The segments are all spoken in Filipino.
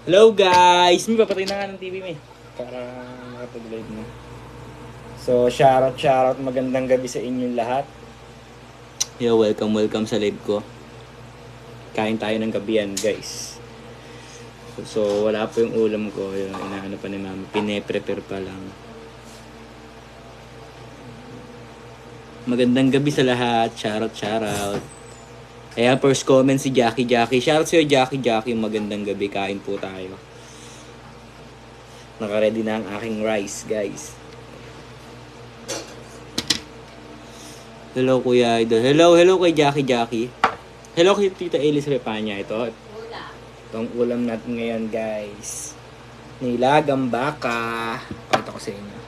Hello guys! May papatay na nga ng TV mo para makapag-live mo. So, shoutout, magandang gabi sa inyong lahat. Yo, welcome sa live ko. Kain tayo ng gabihan guys. So, wala po yung ulam ko. Yung inaano pa ni mama. Pine-prepare pa lang. Magandang gabi sa lahat. Shoutout. Ayan, first comment si Jackie. Shoutout sa'yo Jackie. Magandang gabi. Kain po tayo. Naka-ready na ang aking rice, guys. Hello, Kuya Idol. Hello kay Jackie. Hello kay Tita Elis Repanya. Ito. Itong ulam natin ngayon, guys. Nilagang baka. Pakita ko sa inyo.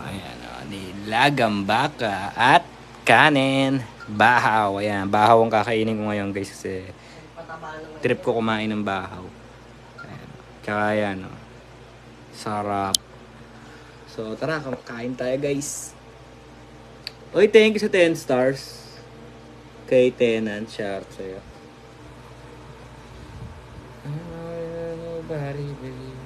Ayan, nilagang baka at kanin. Bahaw. Ayan, bahaw ang kakainin ko ngayon, guys. Kasi trip ko kumain ng bahaw. Ayan. Tsaka yan, sarap. So, tara, kain tayo, guys. Oy, thank you sa 10 stars. Kay Tenant, shout sa'yo. Nobody believe.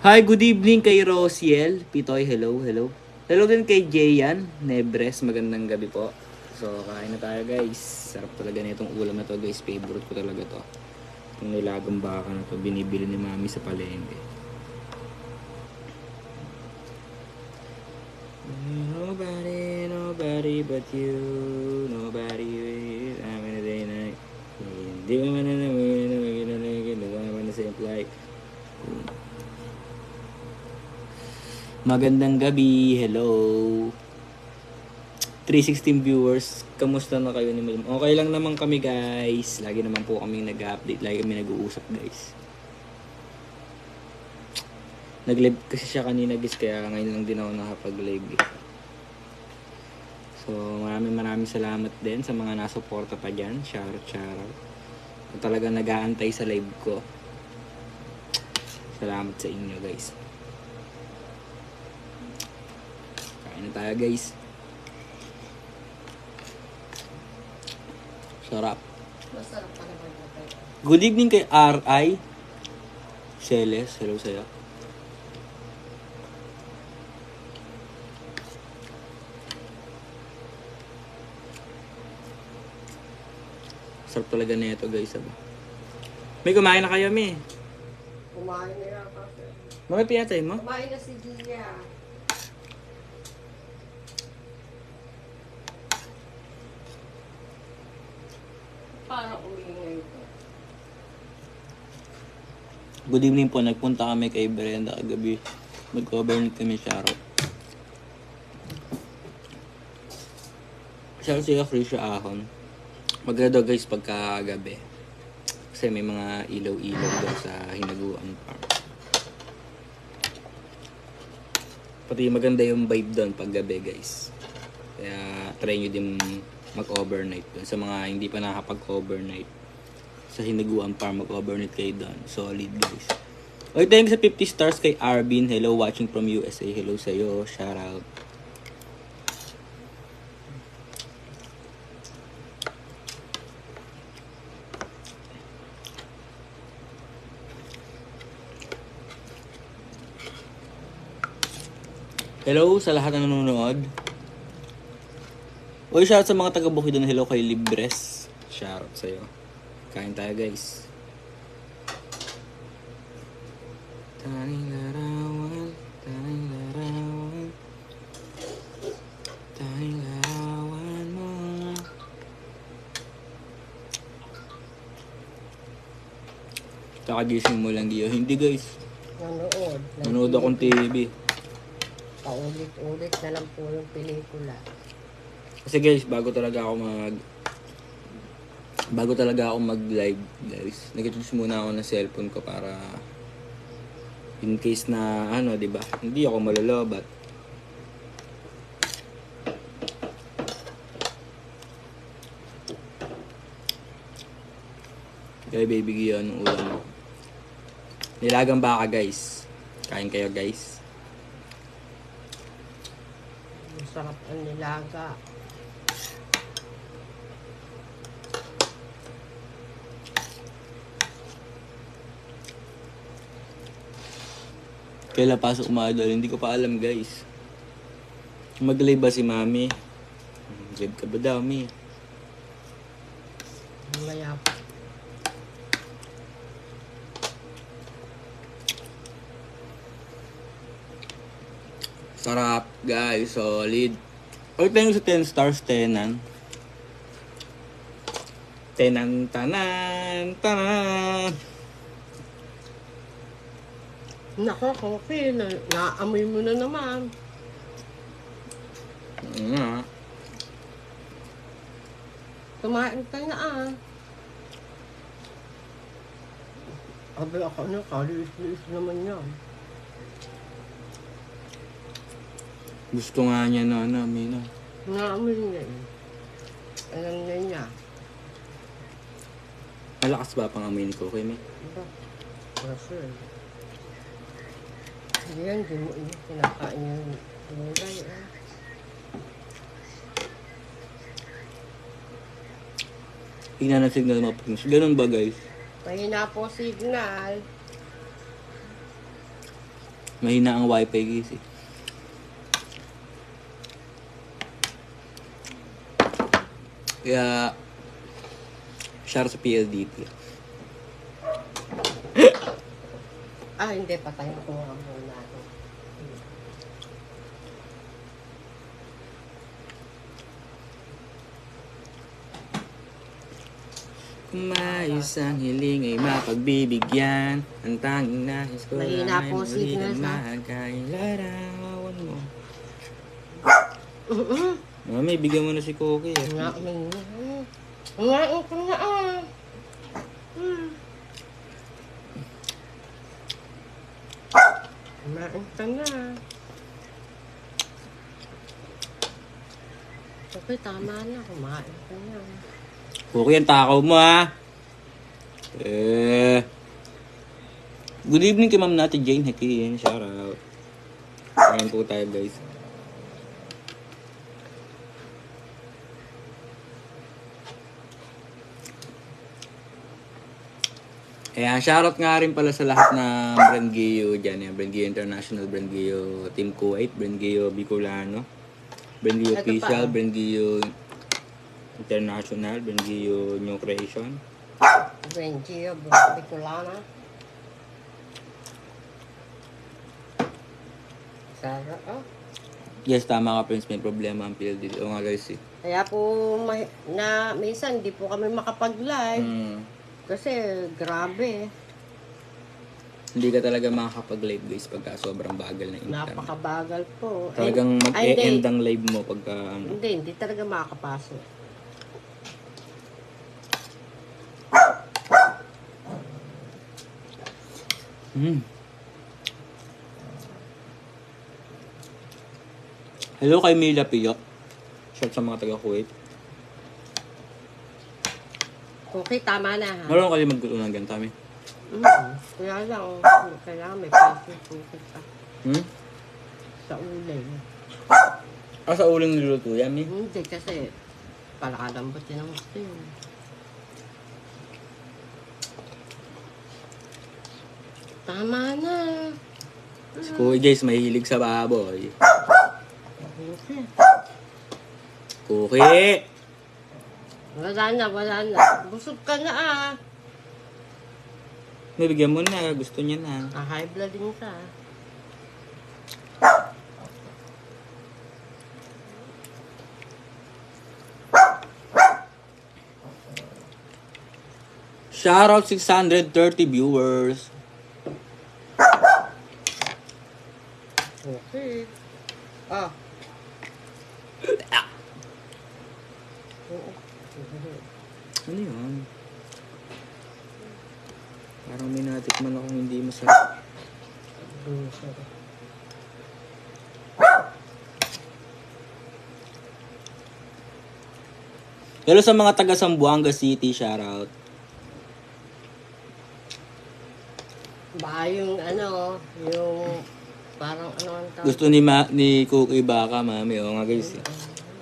Hi, good evening kay Rosiel. Pitoy, hello. Hello din kay Jayan Nebres, magandang gabi po. So, kain na tayo guys. Sarap talaga na itong ulam na to guys. Favorite ko talaga to. Itong nilagang baka na to, binibili ni mami sa palengke. Nobody but you. Nobody with I'm in a day night. Hindi ko naman na simple. Magandang gabi. Hello. 316 viewers. Kamusta na kayo ni Madam? Okay lang naman kami guys. Lagi naman po kami nag-update. Lagi kami nag-uusap guys. Nag-live kasi siya kanina guys. Kaya ngayon lang din ako nakapag-live guys. So maraming salamat din sa mga nasuporta pa dyan. Shoutout. Talagang nag-aantay sa live ko. Salamat sa inyo guys. Kain na tayo guys. Sarap. Good evening kay R.I. Celes. Hello sa'yo. Sarap talaga na ito guys. May kumain na kayo, May? Kumain na yan kasi. Mga pinatay mo? Kumain na si Gia. Parang umingay ito. Good evening po. Nagpunta kami kay Brenda kagabi. Mag-overnight kami, Sharo. Sharo siya free siya ahon. Maganda guys pagkagabi. Kasi may mga ilaw-ilaw doon sa Hinaguan Park. Pati maganda yung vibe doon pag gabi guys. Kaya try nyo din mag-overnight doon. Sa mga hindi pa nakapag-overnight sa Hinaguan Park, mag-overnight kayo doon. Solid guys. Okay, thank you sa 50 stars kay Arvin. Hello, watching from USA. Hello sa'yo. Shout out. Hello sa lahat na nanonood. Uy, shoutout sa mga taga-Bukidnon. Hello kay Libres. Shoutout sa'yo. Kain tayo guys. Taning larawan mo. Kakagising mo lang Gio. Hindi guys. Nanood akong TV. Paulit-ulit na lang po yung pelikula. Kasi guys, bago talaga ako mag-live, guys. Nag-choose muna ako ng cellphone ko para in case na 'di ba? Hindi ako malolobat. Kaya baby Gio, anong ulam mo? Nilagang baka guys. Kain kayo guys. Masarap ang nilaga. Kailan pasok mga idol? Hindi ko pa alam guys. Mag-live ba si mami? Live ka ba daw, mi? Mamaya po. Sarap guys, solid. Or tayo sa 10 stars, tenan. Tenan, tanan, tanan. Nako, coffee. Naamoy mo na naman. Kumain ka na ah. Abi ako na, kalis-lis naman yan. Gusto nga niya na, Mina. Naamoy niya eh. Alam na niya. Malakas ba pang amoy ni Kokoy, mi? Diba? Kasi. Hindi yan, di mo kinakain yung gulay ah. Hina na signal mapagnis. Ganun ba guys? Mahina po signal. Mahina ang wifi guys eh. Kaya, share sa PLDT. Ah, hindi. Patayin ko nga muna. Kumayos ang hiling ay mapagbibigyan. Ang tanging nais ko Mahina ay po muli signal, kang ha? magkailarawan mo. Mami, bigyan mo na si Kokoy. Nga, mahina. Kumain ko na ah. Kumain ka na. Okay, tama na. Kumain ka na. Kokoy, ang takaw mo ha. Good evening kay Ma'am natin Jane Hakin. Shout out. Ayan po tayo guys. Ayan, shoutout nga rin pala sa lahat ng Brandgeo dyan. Yan, Brandgeo International, Brandgeo Team Kuwait, Brandgeo Bicolano, Brandgeo Ito pa, Official, ah. Brandgeo International, Brandgeo New Creation. Benji, Bicolana. Sara, oh. Yes, tama ka Prince, may problema ang PLDT. O nga guys eh. Kaya po, minsan di po kami makapag-live. Kasi, grabe. Hindi ka talaga makakapag-live guys pagka sobrang bagal na internet. Napakabagal po. Talagang Ay, mag-e-end hindi. ang live mo pagka ano. Hindi talaga makakapasok. Hello kay Mila Pio. Shout sa mga taga-Kuwait. Okay, tama na ha. Marunong kayo magluto ng ganito kami. Kaya lang, kailangan may pasok pa sa ulay. Sa uling niluto yan eh. Hindi kasi palakalambot din ang gusto yun. Tama na. Si Kuya guys, mahilig sa baboy. Okay. Kuki! Wala na. Busog ka na ah. Nabigyan mo na, gusto niya na. High blood din ka. Shoutout 630 viewers. Okay. Ah. Oo. Ano yun? Parang may natikman akong hindi masarap. Hello sa mga taga Zamboanga City, shoutout. Baka yung yung parang ang tawag. Gusto ni Cookie baka, mami. O nga guys.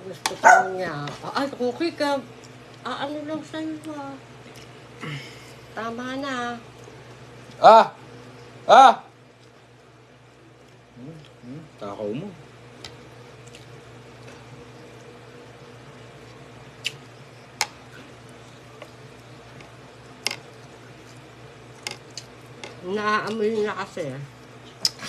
Gusto ko niya. Okay ka. Ano lang sa'yo ha. Tama na. Takaw mo. Naaamoy na kasi.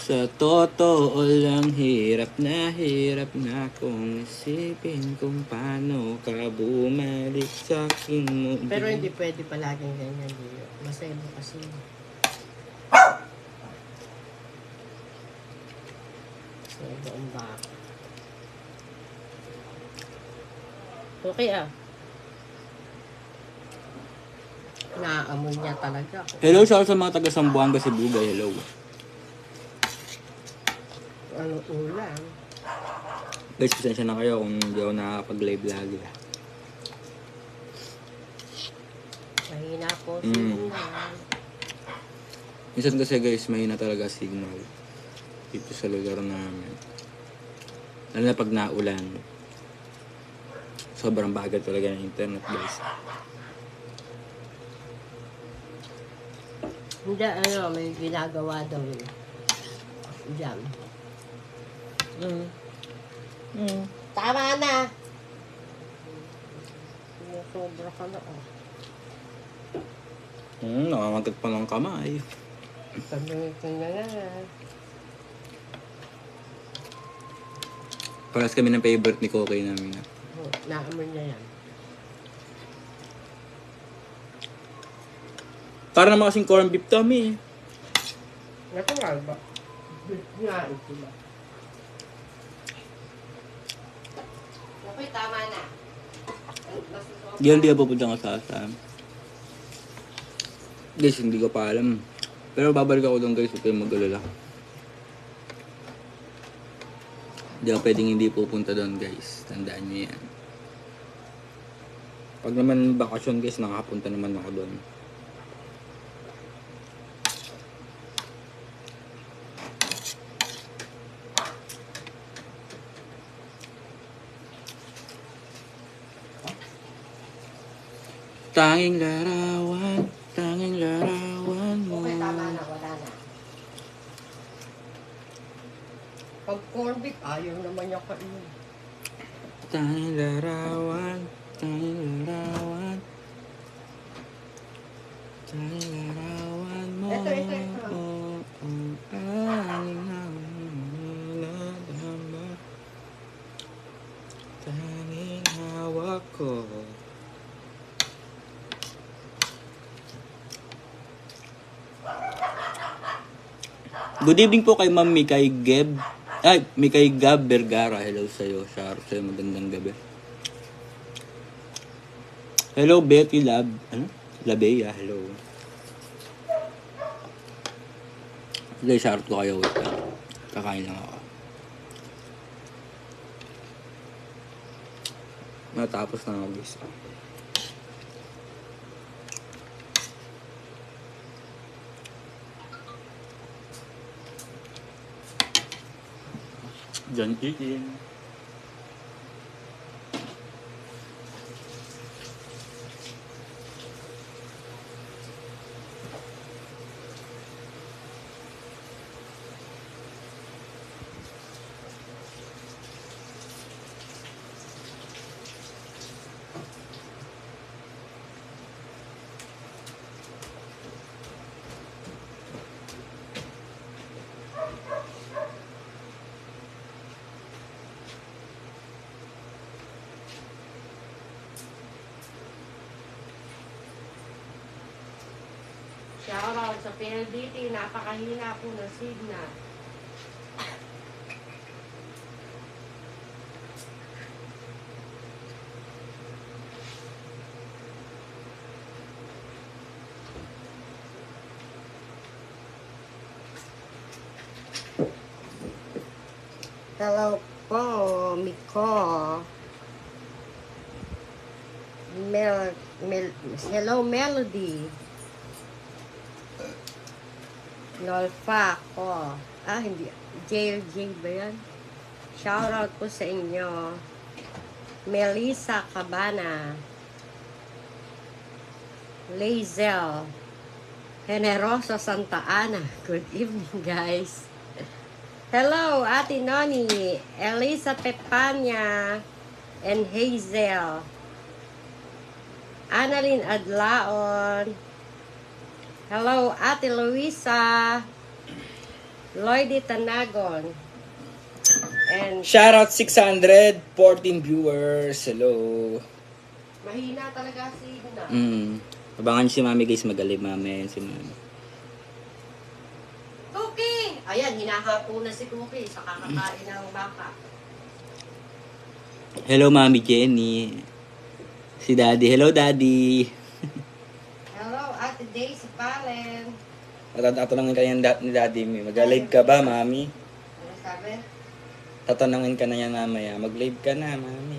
Sa totoo lang, hirap na kung isipin kung paano ka bumalik sa akin mo. Pero hindi pwede palaging ganyan, Leo. Masaya kasi. Masaya ang baka. Okay ah. Naaamoy niya talaga ako. Hello sa mga taga Sambuanga, Cebu. Hello. Ano ulam? Guys, pasensya na kayo kung hindi ako nakakapag-live lagi. Mahina po signal. Minsan kasi guys, mahina talaga signal dito sa lugar namin. Lalo na pag naulan. Sobrang bagal talaga ng internet guys. Hindi, ano, may ginagawa daw yun. Diyan. Tama na! Sobra ka na, oh. Nakamagat pa ng kamay. Sabi ko na nga. Paras kami ng favorite ni Kokay namin. Naamoy niya yan. Para naman kasing corned beef tummy. Natural ba? Nga, ito ba? Okay, tama na. Diyan di ako pupunta ka sa guys, hindi ko pa alam. Pero babalik ako doon guys, huwag kayong mag-alala. Hindi ako pwedeng hindi pupunta doon guys. Tandaan nyo yan. Pag naman bakasyon guys, nakakapunta naman ako doon. Tanging larawan mo. Okay, tama na, wala na. Pag corned beef, ayaw naman niya kainin. Tanging larawan mo. Ito. Tanging hawak ko. Good evening po kay Ma'am Mikay Geb. Ay, Mikay Gab Vergara. Hello sa'yo. Shout sa'yo. Magandang gabi. Hello, Betty Lab. Ano? Labea. Hello. Sige, shout ko kayo. Wait lang. Kakain lang ako. Matapos na ako guys. John Chicken. Shoutout sa PLDT, napakahina po ng signal. Hello po, Miko. Hello, Melody. Nolfa ko. Hindi. JLJ ba yan? Shoutout po sa inyo. Melissa Cabana. Lazel. Generoso Santa Ana. Good evening, guys. Hello, Ate Noni, Elizabeth Panya, and Hazel. Annalyn Adlaon. Hello, Ate Luisa. Lloydie Tanagon. And Shoutout 614 viewers. Hello. mahina talaga si Ina. Abangan si Mami guys, magaling Mami. Si Mami. Cookie! Ayan, hinahapo na si Cookie sa kakakain ng baka. Hello Mami Jenny. Si Daddy. Hello Daddy. Hello, Ate Daisy Palen. Tatanungin ka ni Daddy mo. Mag-live ka ba, Mami? Ano sabi? Tatanungin ka na yan mamaya. Mag-live ka na, Mami.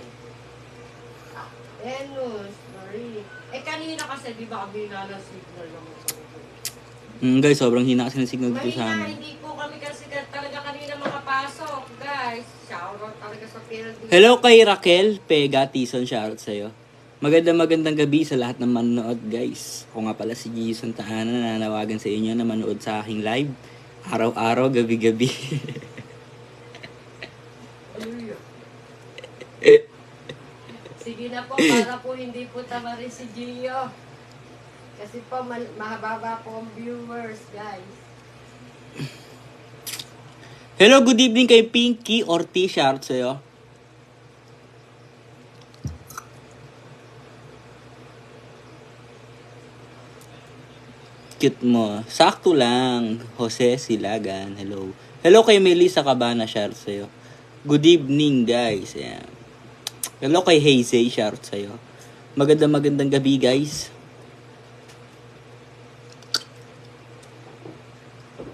Venus, Marie. Eh, kanina kasi, di ba kabila ng signal ng Guys, sobrang hina kasi ng signal dito sa mahina, amin. hindi po kami kasi talaga kanina makapasok, guys. Shoutout talaga sa field. Hello kay Raquel Pega Tison, shoutout sa'yo. Magandang gabi sa lahat ng manonood guys. Ako nga pala si Gio Santana, nananawagan sa inyo na manood sa aking live. Araw-araw, gabi-gabi. Sige na po, para po hindi po tama rin si Gio. Kasi po, mahababa po ang viewers, guys. Hello, good evening kay Pinky Ortiz, shoutout sa'yo. Cute mo. Sakto lang. Jose Silagan. Hello. Hello kay Melissa Cabana. Shoutout sa'yo. Good evening, guys. Ayan. Hello kay Hazy. Shoutout sa'yo. Magandang gabi, guys.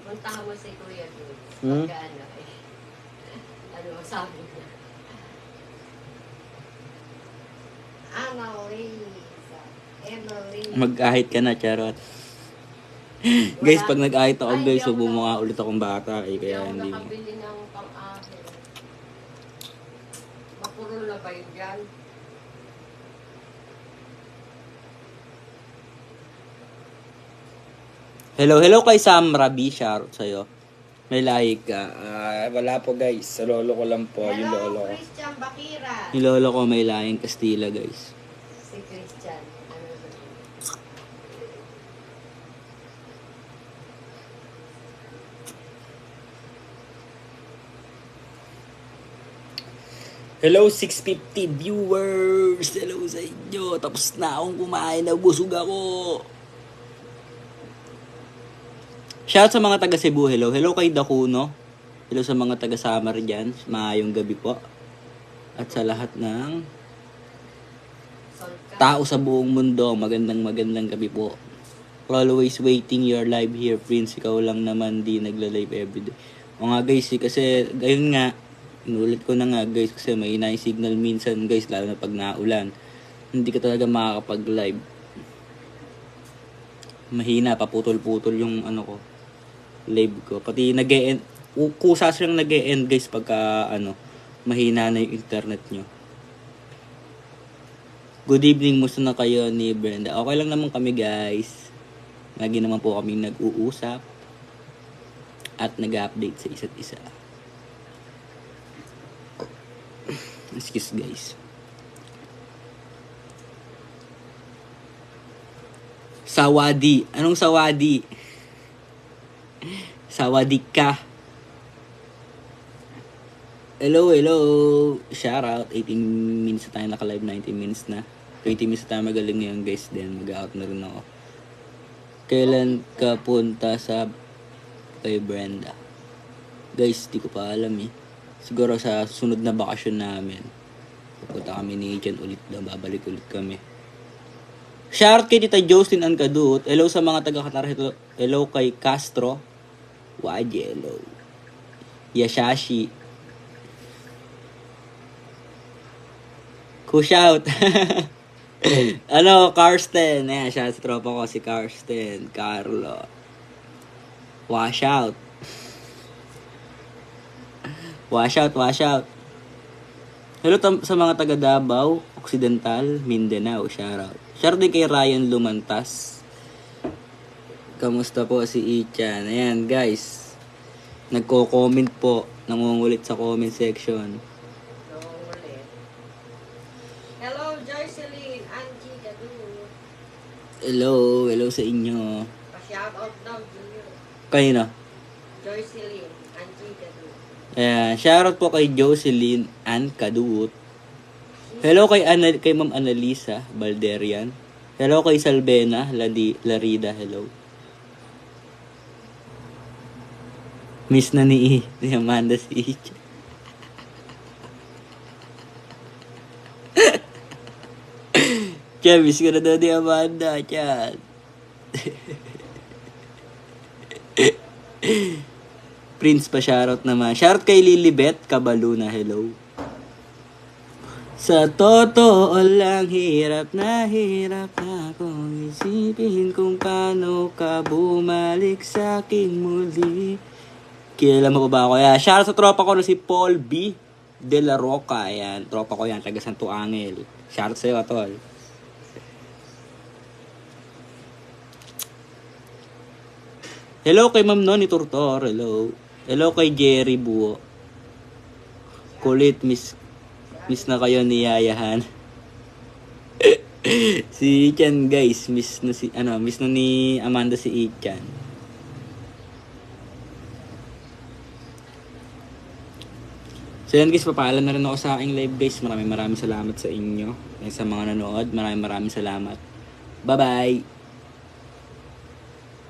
Puntahan mo si Kuya Jules. Hmm? Pagkaano eh. Ano sabi niya? Annalisa. Emily. Mag-ahit ka na, charot. Guys, pag nag-ahit ako, Ay, guys, hindi ako bumukha ulit akong bata. Eh, Hindi kaya ako hindi. nakabili ng pang-ahit. Mapurol na ba yun dyan? Hello kay Sam Rabi. Shoutout sa'yo. May like ka. Wala po, guys. Sa lolo ko lang po. Yung lolo ko. Christian Bakira. Yung lolo ko may laing Kastila, guys. Si Christian. Ano ba? Hello, 650 viewers! Hello sa inyo! Tapos na akong kumain, nabusog ako! Shout sa mga taga Cebu, hello. Hello kay Dakuno. Hello sa mga taga Samar dyan. Maayong gabi po. At sa lahat ng Solka. tao sa buong mundo, magandang gabi po. Always waiting your live here, Prince. Ikaw lang naman di nagla-live everyday. O nga guys, kasi gayon nga, inulit ko na nga guys, kasi may inay signal minsan guys, lalo na pag naulan. Hindi ka talaga makakapag-live. Mahina, paputol-putol yung ano ko, live ko. Pati nag-e-end, kusa silang nag-e-end guys pagka ano, mahina na yung internet nyo. Good evening, musta na kayo ni Brenda? Okay lang naman kami guys. Lagi naman po kami nag-uusap at nag-update sa isa't isa. Excuse guys. Sawadi. Anong sawadi? Sawadi ka. Hello. Shout out. 18 minutes na tayo naka-live. 19 minutes na. 20 minutes na tayo magaling ngayon guys. Then mag-out na rin ako. Kailan ka punta sa kay Brenda? Guys, di ko pa alam eh. Siguro sa sunod na bakasyon namin. Pupunta kami ni Agent ulit daw. Babalik ulit kami. Shout kay Tita Jocelyn Ancadut. Hello sa mga taga-Qatar. Hello kay Castro. Waje, hello. Yashashi. Shout. Ano, Karsten. Ayan, shout sa tropa ko si Karsten. Carlo. Wash out. Wash out. Hello sa mga taga Davao, Occidental, Mindanao. Shout out. Shout din kay Ryan Lumantas. Kamusta po si Ichan? Ayan, guys. Nagko-comment po. Nangungulit sa comment section. No, ulit. Hello, Joycelyn, Angie, Gadu. Hello sa inyo. Pa-shoutout daw, Gio. Kayo na. Joycelyn, Angie, Gadu. Ayan, shoutout po kay Jocelyn Ann Kaduot. Hello kay Ma'am Annalisa Balderian. Hello kay Salbena Larida, hello. Miss na ni Amanda si Icha. Tiyan, miss ko na daw ni Amanda, tiyan. Prince pa shoutout naman. Shoutout kay Lilibet Cabaluna, hello. Sa totoo lang, hirap na akong isipin kung paano ka bumalik sa akin muli. Kilala mo ba ako? Yan. Shoutout sa tropa ko na si Paul B. De La Roca. Ayan. Tropa ko yan. Taga Santo Angel. Shoutout sa'yo, tol. Hello kay Ma'am Noni Turtor. Hello. Hello kay Jerry Buo. Kulit, miss na kayo ni Yayahan. Si Ichan, guys. Miss na ni Amanda si Ichan. So yan guys, papaalam na rin ako sa aking live guys. Maraming salamat sa inyo. Sa mga nanood, maraming salamat. Bye-bye!